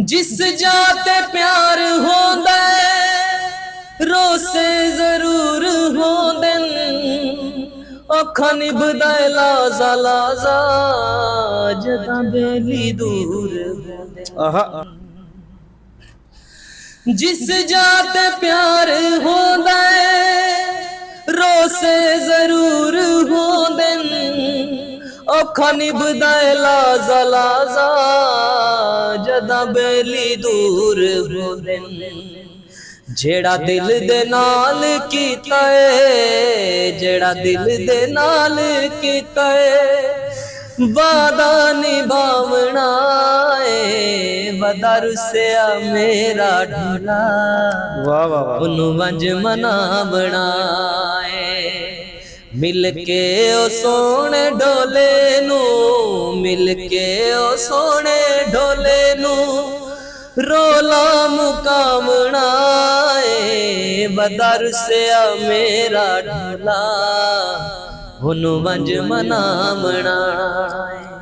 जिस जाते प्यार होंदा रोसे जरूर होंदे अखा निभदा लाजा लाजा जदा बेली दूर होंदे। जिस जाते प्यार होंदा रोसे जरूर होंदे अखा निभदा लाजा लाजा जदा बेली दूर होंदे। जेड़ा दिल दे नाल कीता है जेड़ा दिल दे नाल कीता है वादा निभावना है वदा रुसिया मेरा ढोला वाह वाह वाह उन्नू वंज मनावना है। मिल के ओ सोने ढोले नू मिल के ओ सोने ढोले नू रोला मुकामना है वदा रुसिया मेरा ढोला हुन वंज मनावना है।